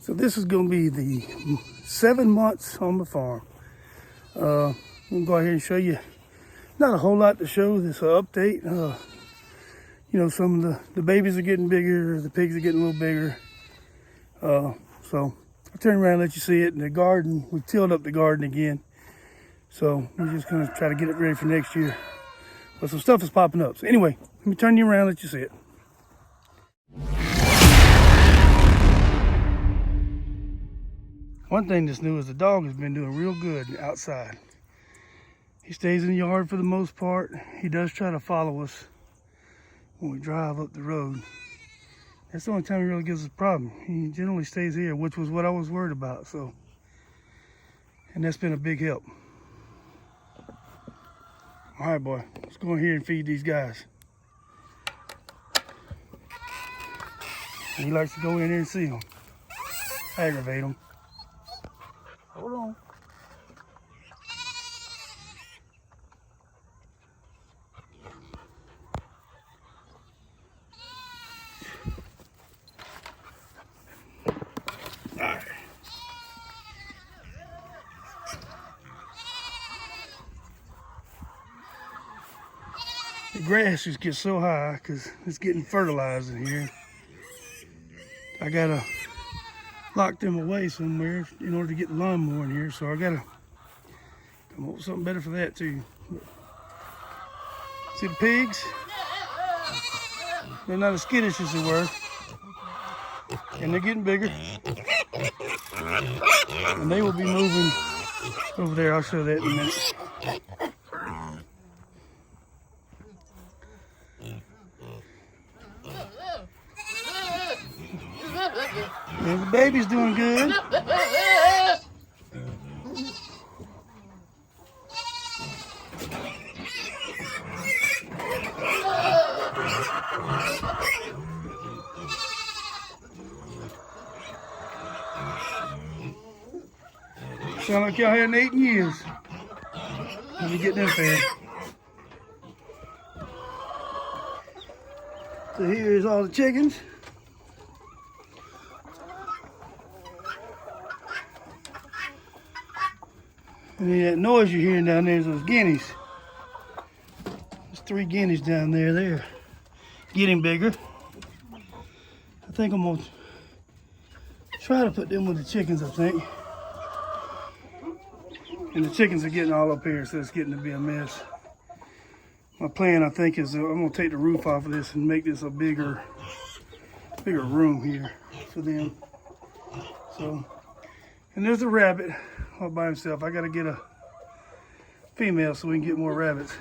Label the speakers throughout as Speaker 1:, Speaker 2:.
Speaker 1: So this is going to be the 7 months on the farm. I'm going to go ahead and show you, not a whole lot to show. This update. You know, some of the babies are getting bigger, the pigs are getting a little bigger. So I'll turn around and let you see it. In the garden, we tilled up the garden again. So we're just going to try to get it ready for next year. But some stuff is popping up. So anyway, let me turn you around and let you see it. One thing that's new is the dog has been doing real good outside. He stays in the yard for the most part. He does try to follow us when we drive up the road. That's the only time he really gives us a problem. He generally stays here, which was what I was worried about. So, and that's been a big help. All right, boy, let's go in here and feed these guys. He likes to go in there and see them, aggravate them. Hold on. All right. The grass just gets so high because it's getting fertilized in here. I gotta lock them away somewhere in order to get the lawnmower in here, so I gotta come up with something better for that too. See the pigs? They're not as skittish as they were, and they're getting bigger. And they will be moving over there. I'll show that in a minute. And the baby's doing good. Sound like y'all hadn't eaten years. Let me get them fed. So here's all the chickens. And then that noise you're hearing down there is those guineas. There's 3 guineas down there. They're getting bigger. I think I'm gonna try to put them with the chickens, I think. And the chickens are getting all up here, so it's getting to be a mess. My plan, I think, is I'm gonna take the roof off of this and make this a bigger room here for them. So, and there's a rabbit all by himself. I gotta get a female so we can get more rabbits.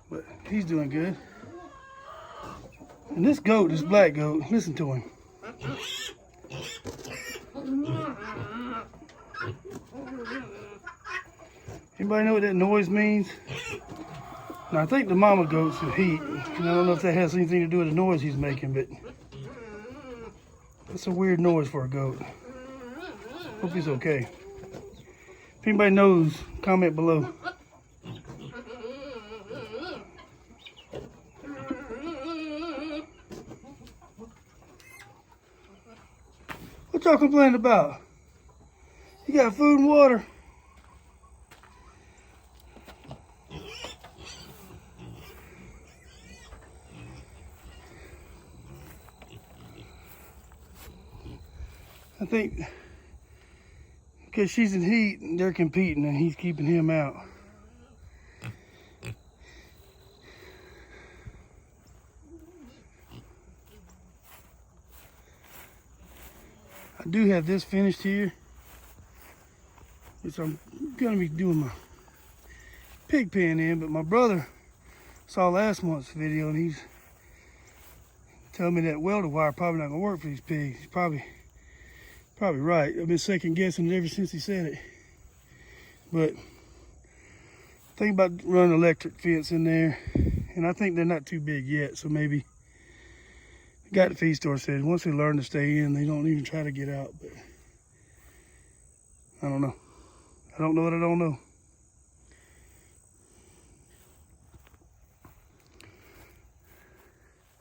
Speaker 1: But he's doing good. And this goat, this black goat, listen to him. Anybody know what that noise means? Now, I think the mama goat's in heat. And I don't know if that has anything to do with the noise he's making, but it's a weird noise for a goat. Hope he's okay. If anybody knows, comment below. What y'all complaining about? You got food and water? I think because she's in heat, they're competing and he's keeping him out. I do have this finished here, which I'm gonna be doing my pig pen in, but my brother saw last month's video and he's telling me that welder wire probably not gonna work for these pigs. He's probably right. I've been second guessing it ever since he said it. But think about running electric fence in there, and I think they're not too big yet, so maybe. The guy at the feed store said once they learn to stay in, they don't even try to get out, but I don't know. I don't know what I don't know.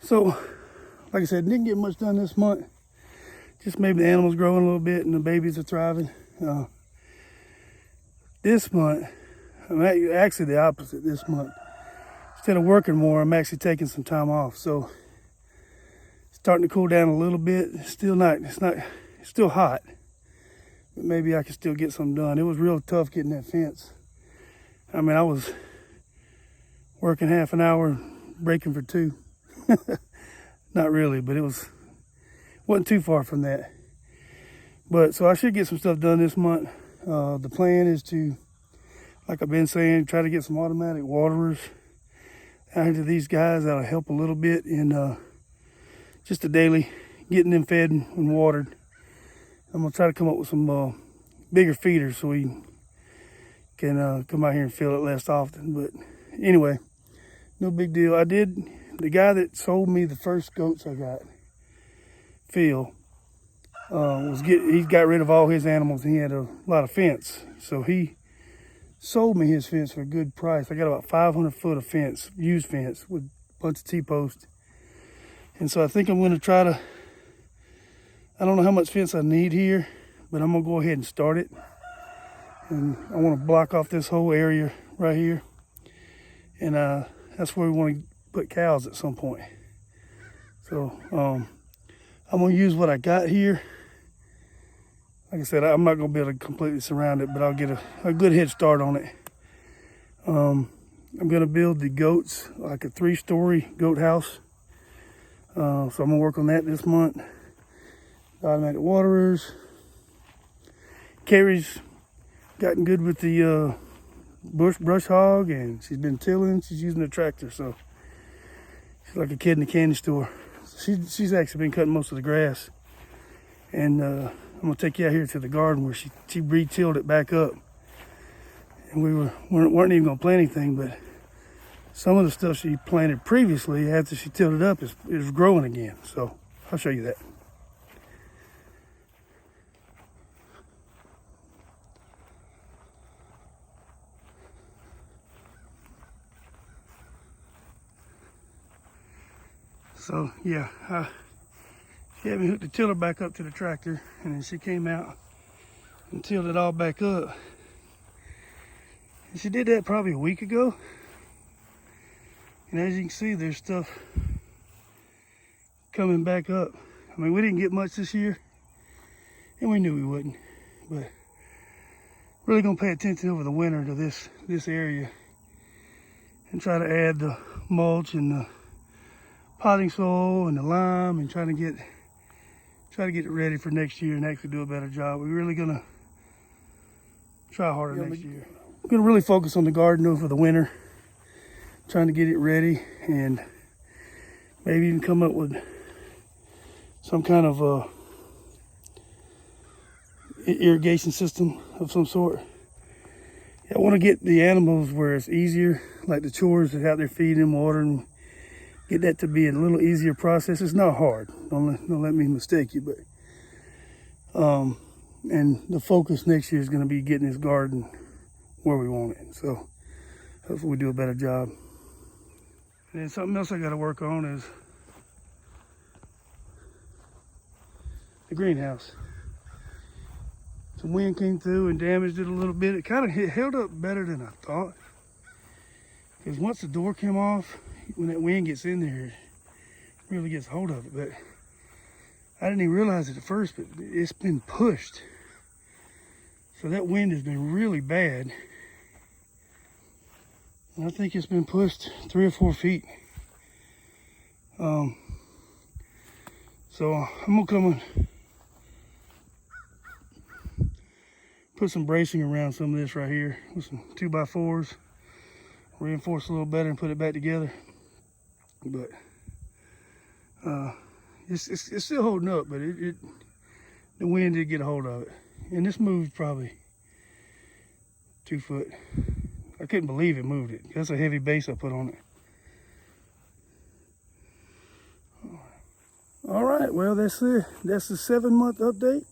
Speaker 1: So, like I said, didn't get much done this month. just maybe the animals growing a little bit and the babies are thriving. This month, I'm actually the opposite this month. Instead of working more, I'm actually taking some time off. So it's starting to cool down a little bit. It's still hot, but maybe I can still get something done. It was real tough getting that fence. I mean, I was working half an hour, breaking for 2. Not really, but wasn't too far from that. But so I should get some stuff done this month. The plan is to, like I've been saying, try to get some automatic waterers out into these guys. That'll help a little bit in just the daily getting them fed and watered. I'm gonna try to come up with some bigger feeders so we can come out here and fill it less often. But anyway, no big deal. The guy that sold me the first goats I got, Phil, he got rid of all his animals and he had a lot of fence. So he sold me his fence for a good price. I got about 500 foot of fence, used fence with a bunch of T-posts. And so I think I'm gonna try to, I don't know how much fence I need here, but I'm gonna go ahead and start it. And I wanna block off this whole area right here. And that's where we wanna put cows at some point. So I'm gonna use what I got here. Like I said, I'm not gonna be able to completely surround it, but I'll get a good head start on it. I'm gonna build the goats like a 3-story goat house. So I'm gonna work on that this month. Automatic waterers. Carrie's gotten good with the brush hog, and she's been tilling. She's using a tractor, so she's like a kid in a candy store. She's actually been cutting most of the grass. And I'm gonna take you out here to the garden where she re-tilled it back up. And we weren't even gonna plant anything, but some of the stuff she planted previously after she tilled it up is growing again. So I'll show you that. So yeah, she had me hook the tiller back up to the tractor, and then she came out and tilled it all back up. And she did that probably a week ago. And as you can see, there's stuff coming back up. I mean, we didn't get much this year, and we knew we wouldn't. But really gonna pay attention over the winter to this area and try to add the mulch and the potting soil and the lime and try to get it ready for next year and actually do a better job. We're really gonna try harder next year. I'm gonna really focus on the garden over the winter, trying to get it ready and maybe even come up with some kind of irrigation system of some sort. I want to get the animals where it's easier, like the chores out there feeding them, watering, get that to be a little easier process. It's not hard. Don't let me mistake you, but and the focus next year is going to be getting this garden where we want it. So hopefully we do a better job. And then something else I got to work on is the greenhouse. Some wind came through and damaged it a little bit. It kind of held up better than I thought. Because once the door came off, when that wind gets in there, it really gets hold of it. But I didn't even realize it at first, but it's been pushed. So that wind has been really bad. And I think it's been pushed 3 or 4 feet. So I'm gonna come and put some bracing around some of this right here with some 2x4s, reinforce a little better and put it back together. But it's still holding up, but the wind did get a hold of it. And this moved probably 2 foot. I couldn't believe it moved it. That's a heavy base I put on it. All right, well, that's it. That's the 7-month update.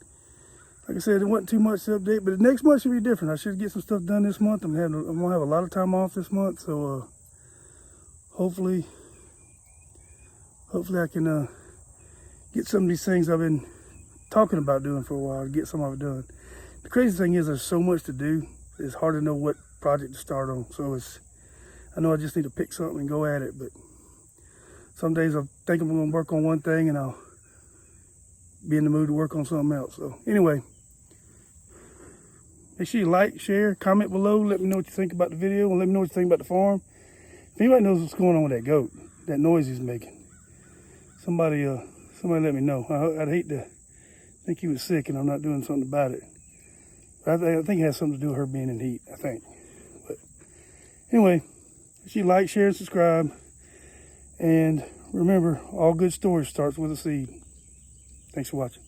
Speaker 1: Like I said, it wasn't too much to update, but the next month should be different. I should get some stuff done this month. I'm gonna have a lot of time off this month, so hopefully I can get some of these things I've been talking about doing for a while to get some of it done. The crazy thing is there's so much to do. It's hard to know what project to start on. So I know I just need to pick something and go at it, but some days I think I'm gonna work on one thing and I'll be in the mood to work on something else. So anyway, make sure you like, share, comment below. Let me know what you think about the video and let me know what you think about the farm. If anybody knows what's going on with that goat, that noise he's making, somebody let me know. I'd hate to think he was sick and I'm not doing something about it. But I think it has something to do with her being in heat, I think. But anyway, make sure you like, share, and subscribe. And remember, all good stories starts with a seed. Thanks for watching.